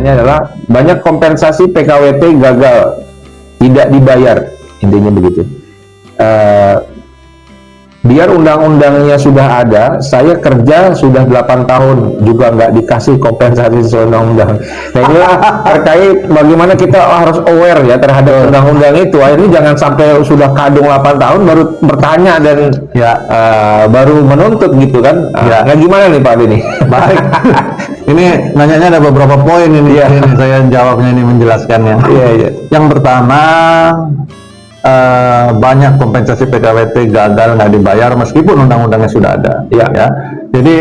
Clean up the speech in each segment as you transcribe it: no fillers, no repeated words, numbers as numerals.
pertanyaannya adalah banyak kompensasi PKWT gagal tidak dibayar, intinya begitu. Biar undang-undangnya sudah ada, saya kerja sudah 8 tahun juga nggak dikasih kompensasi sesuai undang-undang. Nah inilah terkait bagaimana kita harus aware ya terhadap undang-undang itu. Akhirnya jangan sampai sudah kadung 8 tahun baru bertanya dan baru menuntut gitu kan. Nah gimana nih Pak Beni? Baik. Ini nanyanya ada beberapa poin ini, ini saya jawabnya ini menjelaskannya. Yang pertama, banyak kompensasi PKWT gagal nggak dibayar meskipun undang-undangnya sudah ada. Ya. Jadi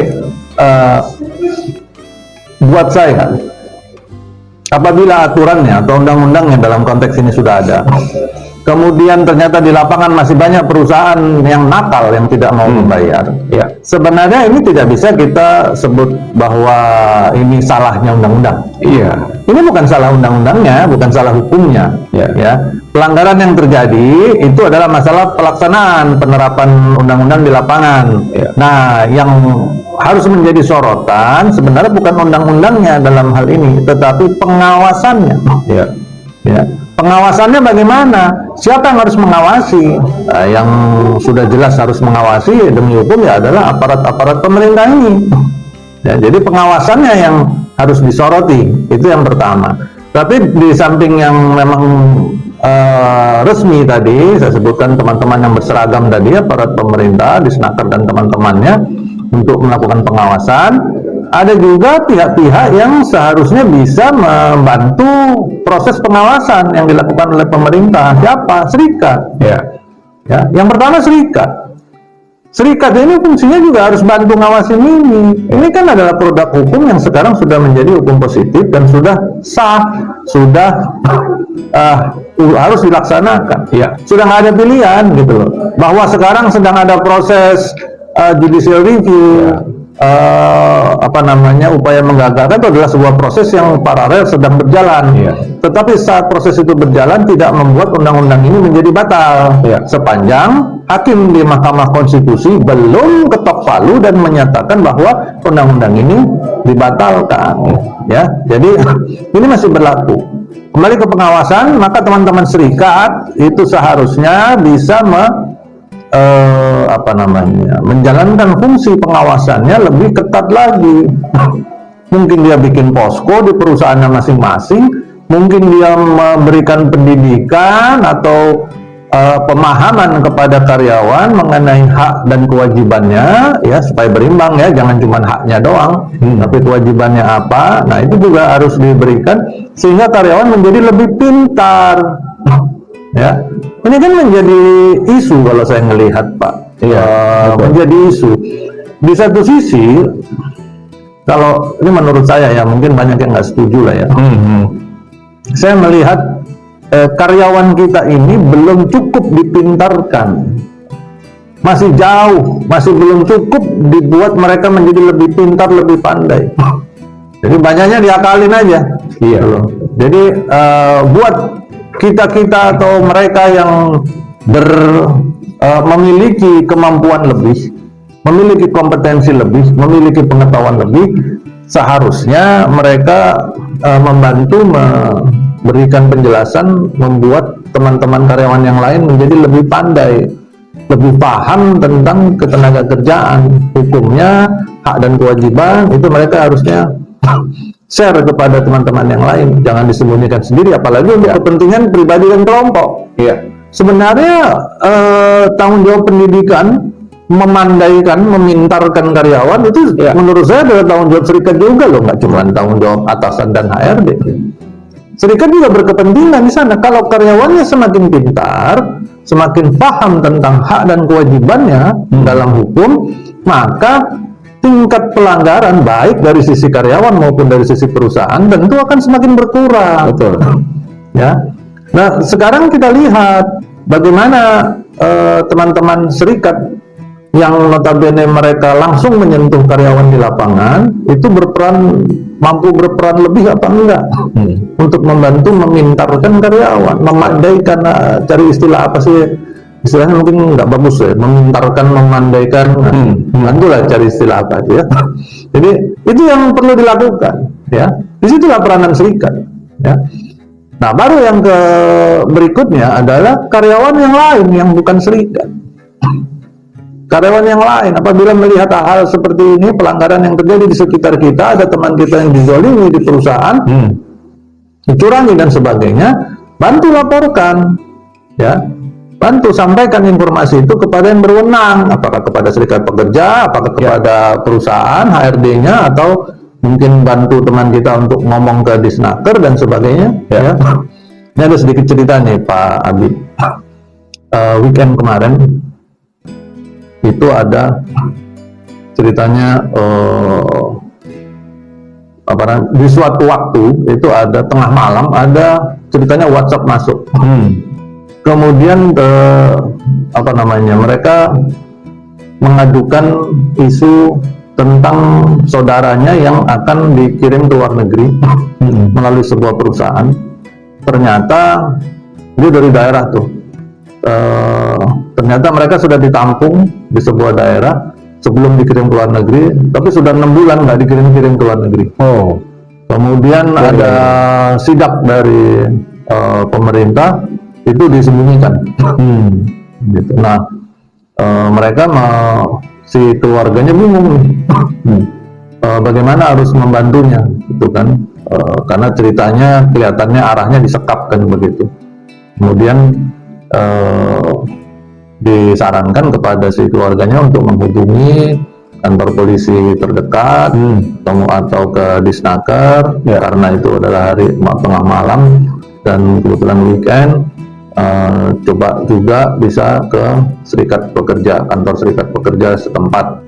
buat saya, apabila aturannya atau undang-undangnya dalam konteks ini sudah ada, kemudian ternyata di lapangan masih banyak perusahaan yang nakal yang tidak mau membayar. Sebenarnya ini tidak bisa kita sebut bahwa ini salahnya undang-undang. Ini bukan salah undang-undangnya, bukan salah hukumnya. Pelanggaran yang terjadi itu adalah masalah pelaksanaan penerapan undang-undang di lapangan. Nah, yang harus menjadi sorotan sebenarnya bukan undang-undangnya dalam hal ini, tetapi pengawasannya. Pengawasannya bagaimana? Siapa yang harus mengawasi? Yang sudah jelas harus mengawasi demi hukum ya adalah aparat-aparat pemerintah ini. Jadi pengawasannya yang harus disoroti, itu yang pertama. Tapi di samping yang memang resmi tadi, saya sebutkan teman-teman yang berseragam tadi, aparat pemerintah, Disnaker dan teman-temannya untuk melakukan pengawasan. Ada juga pihak-pihak yang seharusnya bisa membantu proses pengawasan yang dilakukan oleh pemerintah. Siapa? Serikat. Yang pertama serikat. Serikat ini fungsinya juga harus bantu ngawasin ini. Ini kan adalah produk hukum yang sekarang sudah menjadi hukum positif dan sudah sah, sudah harus dilaksanakan. Sudah nggak ada pilihan gitu loh. Bahwa sekarang sedang ada proses judicial review. Upaya menggagalkan itu adalah sebuah proses yang paralel sedang berjalan. Tetapi saat proses itu berjalan tidak membuat undang-undang ini menjadi batal. Sepanjang hakim di Mahkamah Konstitusi belum ketok palu dan menyatakan bahwa undang-undang ini dibatalkan. Jadi ini masih berlaku. Kembali ke pengawasan, maka teman-teman serikat itu seharusnya bisa menjalankan fungsi pengawasannya lebih ketat lagi. Mungkin dia bikin posko di perusahaannya masing-masing, mungkin dia memberikan pendidikan atau pemahaman kepada karyawan mengenai hak dan kewajibannya, supaya berimbang jangan cuma haknya doang, tapi kewajibannya apa. Nah itu juga harus diberikan sehingga karyawan menjadi lebih pintar. Ini kan menjadi isu kalau saya melihat Pak. Menjadi isu. Di satu sisi, kalau ini menurut saya mungkin banyak yang nggak setuju lah Saya melihat karyawan kita ini belum cukup dipintarkan, masih jauh, masih belum cukup dibuat mereka menjadi lebih pintar, lebih pandai. Jadi banyaknya diakalin aja. Jadi buat kita atau mereka yang memiliki kemampuan lebih, memiliki kompetensi lebih, memiliki pengetahuan lebih, seharusnya mereka membantu memberikan penjelasan, membuat teman-teman karyawan yang lain menjadi lebih pandai, lebih paham tentang ketenaga kerjaan, hukumnya, hak dan kewajiban. Itu mereka harusnya share kepada teman-teman yang lain, jangan disembunyikan sendiri, apalagi untuk kepentingan pribadi dan kelompok. Sebenarnya tanggung jawab pendidikan, memandaikan, memintarkan karyawan itu menurut saya adalah tanggung jawab serikat juga loh, nggak cuma tanggung jawab atasan dan HRD. Serikat juga berkepentingan di sana. Kalau karyawannya semakin pintar, semakin paham tentang hak dan kewajibannya dalam hukum, maka tingkat pelanggaran baik dari sisi karyawan maupun dari sisi perusahaan tentu akan semakin berkurang. Nah, sekarang kita lihat bagaimana teman-teman serikat yang notabene mereka langsung menyentuh karyawan di lapangan itu mampu berperan lebih apa enggak untuk membantu memintarkan karyawan, memandaikan, cari istilah apa sih istilahnya mungkin nggak bagus ya, memintarkan, memandaikan, itulah cari istilah apa itu ya. Jadi itu yang perlu dilakukan ya. Disitulah peranan serikat ya. Nah, baru yang berikutnya adalah karyawan yang lain yang bukan serikat. Karyawan yang lain apabila melihat hal seperti ini, pelanggaran yang terjadi di sekitar kita, ada teman kita yang dizolimi di perusahaan, dicurangi dan sebagainya, bantu laporkan ya. Bantu sampaikan informasi itu kepada yang berwenang, apakah kepada serikat pekerja, apakah kepada perusahaan, HRD-nya, atau mungkin bantu teman kita untuk ngomong ke Disnaker dan sebagainya. Ya. Ini ada sedikit cerita nih Pak Abi. Weekend kemarin itu ada ceritanya di suatu waktu itu ada tengah malam ada ceritanya WhatsApp masuk. Kemudian mereka mengajukan isu tentang saudaranya yang akan dikirim ke luar negeri melalui sebuah perusahaan. Ternyata dia dari daerah tuh. Ternyata mereka sudah ditampung di sebuah daerah sebelum dikirim ke luar negeri, tapi sudah 6 bulan nggak dikirim-kirim ke luar negeri. Kemudian ada sidak dari pemerintah, itu disembunyikan. Gitu. Nah, mereka si keluarganya bingung nih. Bagaimana harus membantunya, gitu kan? Karena ceritanya kelihatannya arahnya disekap kan begitu. Kemudian disarankan kepada si keluarganya untuk menghubungi kantor polisi terdekat atau ke Disnaker karena itu adalah hari tengah malam dan kebetulan weekend. Coba juga bisa ke serikat pekerja, kantor serikat pekerja setempat.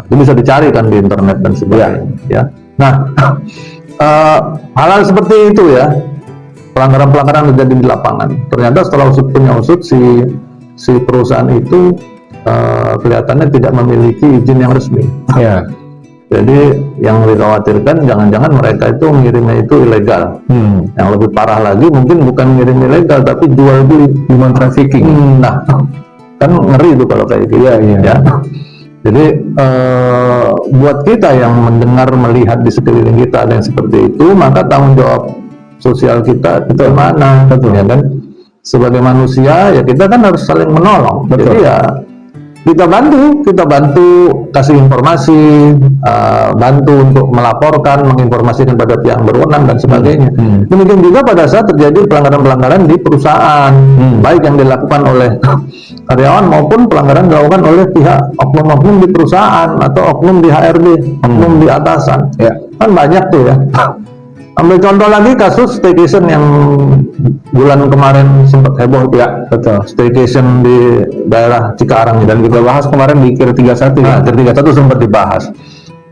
Itu bisa dicari kan di internet dan sebagainya. Ya. Nah, hal-hal seperti itu ya, pelanggaran-pelanggaran terjadi di lapangan. Ternyata setelah punya usut si perusahaan itu kelihatannya tidak memiliki izin yang resmi. Ya. Jadi yang dikhawatirkan jangan-jangan mereka itu mengirimnya itu ilegal. Yang lebih parah lagi mungkin bukan mengirim ilegal tapi jual beli, Human trafficking. Nah, kan ngeri itu kalau kayak gitu. Ya. Jadi buat kita yang mendengar, melihat di sekeliling kita ada yang seperti itu, maka tanggung jawab sosial kita itu mana? Ya kan? Sebagai manusia ya kita kan harus saling menolong. Jadi ya kita bantu kasih informasi, bantu untuk melaporkan, menginformasikan pada pihak berwenang dan sebagainya. Demikian juga pada saat terjadi pelanggaran-pelanggaran di perusahaan, baik yang dilakukan oleh karyawan maupun pelanggaran dilakukan oleh pihak oknum-oknum di perusahaan atau oknum di HRD, oknum di atasan. Kan banyak tuh ya. Ambil contoh lagi kasus staycation yang bulan kemarin sempat heboh ya, staycation di daerah Cikarang dan kita bahas kemarin di KIR 31. Nah, KIR 31 sempat dibahas.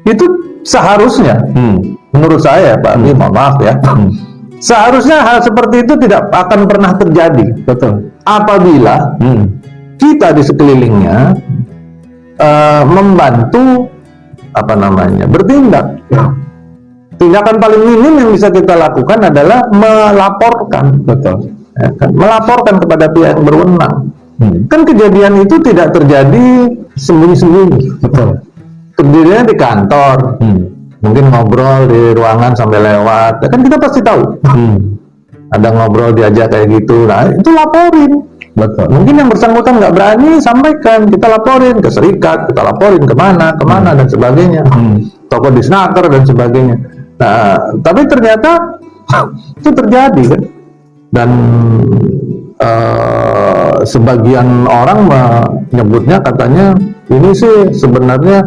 Itu seharusnya menurut saya Pak Abi, mohon maaf ya, seharusnya hal seperti itu tidak akan pernah terjadi. Apabila kita di sekelilingnya membantu bertindak. Tindakan paling minim yang bisa kita lakukan adalah melaporkan, ya kan? Melaporkan kepada pihak yang berwenang. Kan kejadian itu tidak terjadi sembunyi-sembunyi, terjadinya di kantor, mungkin ngobrol di ruangan sampai lewat, ya kan kita pasti tahu. Ada ngobrol diajak kayak gitu, nah itu laporin. Mungkin yang bersangkutan nggak berani sampaikan, kita laporin ke serikat, kita laporin kemana dan sebagainya, toko Disnaker dan sebagainya. Nah, tapi ternyata itu terjadi kan, dan sebagian orang menyebutnya katanya ini sih sebenarnya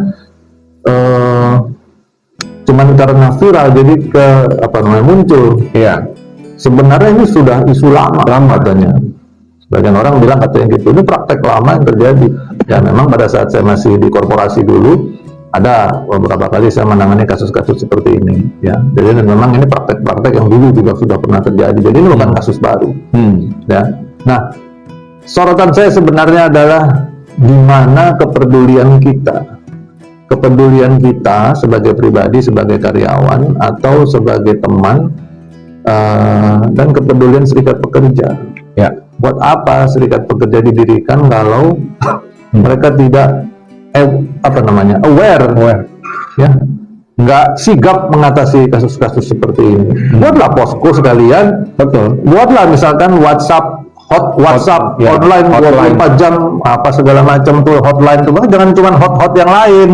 cuman karena viral jadi muncul. Sebenarnya ini sudah isu lama katanya. Sebagian orang bilang katanya gitu, ini praktek lama yang terjadi. Ya memang pada saat saya masih di korporasi dulu ada beberapa kali saya menangani kasus-kasus seperti ini, ya. Jadi memang ini praktek-praktek yang dulu juga sudah pernah terjadi. Jadi ini bukan kasus baru, ya. Nah, sorotan saya sebenarnya adalah di mana kepedulian kita sebagai pribadi, sebagai karyawan atau sebagai teman, dan kepedulian serikat pekerja. buat apa serikat pekerja didirikan kalau mereka tidak aware, ya, nggak sigap mengatasi kasus-kasus seperti ini. Buatlah posko sekalian, Betul. buatlah misalkan WhatsApp ya, online hotline. 24 jam apa segala macam tuh hotline tuh, jangan cuma hot yang lain.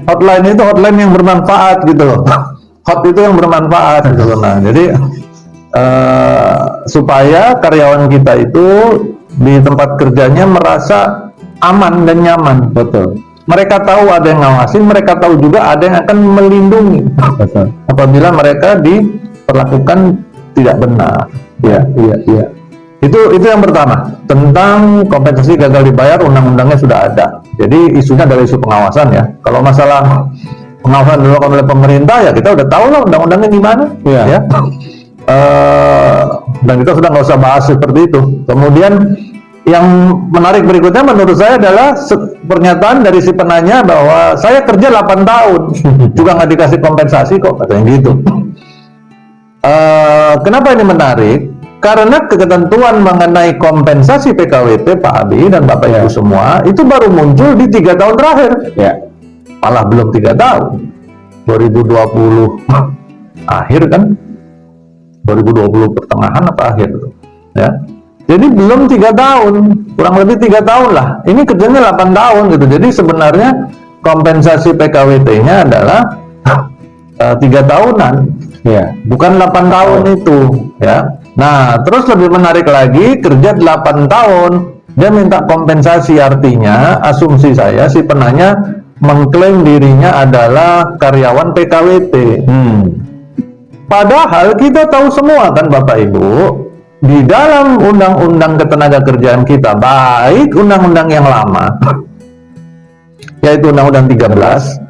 Hotline itu hotline yang bermanfaat gitu loh. Hot itu yang bermanfaat gitu loh. Nah, jadi supaya karyawan kita itu di tempat kerjanya merasa aman dan nyaman. Betul. Mereka tahu ada yang ngawasin, mereka tahu juga ada yang akan melindungi Betul. apabila mereka diperlakukan tidak benar. Iya. Itu yang pertama, tentang kompensasi gagal dibayar, undang-undangnya sudah ada. Jadi isunya adalah isu pengawasan ya. Kalau masalah pengawasan dilakukan oleh pemerintah ya kita udah tahu lah undang-undangnya gimana. Iya. Ya. Dan kita sudah nggak usah bahas seperti itu. Kemudian yang menarik berikutnya menurut saya adalah pernyataan dari si penanya bahwa saya kerja 8 tahun juga nggak dikasih kompensasi kok, katanya gitu. Kenapa ini menarik? Karena ketentuan mengenai kompensasi PKWT Pak Abi dan Bapak Ibu semua itu baru muncul di 3 tahun terakhir. Ya. Malah belum 3 tahun. 2020 akhir kan? 2020 pertengahan apa akhir tuh? Ya. Jadi belum 3 tahun, kurang lebih 3 tahun lah. Ini kerjanya 8 tahun gitu. Jadi sebenarnya kompensasi PKWT-nya adalah 3 tahunan, Ya. bukan 8 tahun itu, ya. Nah, terus lebih menarik lagi, kerja 8 tahun, dia minta kompensasi, artinya asumsi saya si penanya mengklaim dirinya adalah karyawan PKWT. Padahal kita tahu semua kan Bapak Ibu, di dalam undang-undang ketenagakerjaan kita, baik undang-undang yang lama, yaitu undang-undang 13,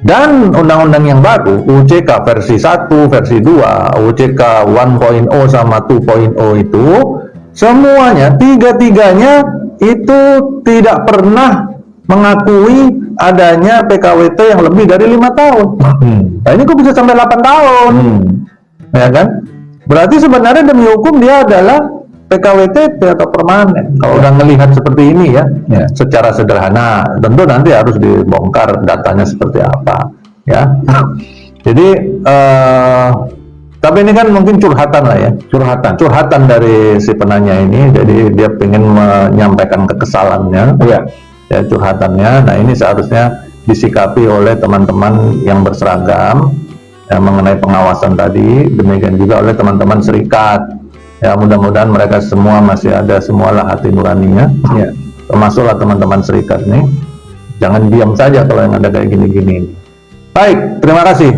dan undang-undang yang baru, UJK versi 1, versi 2, UJK 1.0 sama 2.0 itu, semuanya, tiga-tiganya itu tidak pernah mengakui adanya PKWT yang lebih dari 5 tahun. Nah ini kok bisa sampai 8 tahun? Ya kan? Berarti sebenarnya demi hukum dia adalah PKWT atau permanen. Kalau udah melihat seperti ini ya, secara sederhana, tentu nanti harus dibongkar datanya seperti apa, ya. Jadi, tapi ini kan mungkin curhatan lah ya, curhatan dari si penanya ini. Jadi dia ingin menyampaikan kekesalannya, ya curhatannya. Nah ini seharusnya disikapi oleh teman-teman yang berseragam ya, mengenai pengawasan tadi, demikian juga oleh teman-teman serikat. Ya mudah-mudahan mereka semua masih ada semualah hati nuraninya, ya. Termasuklah teman-teman serikat nih, jangan diam saja kalau yang ada kayak gini-gini. Baik, terima kasih.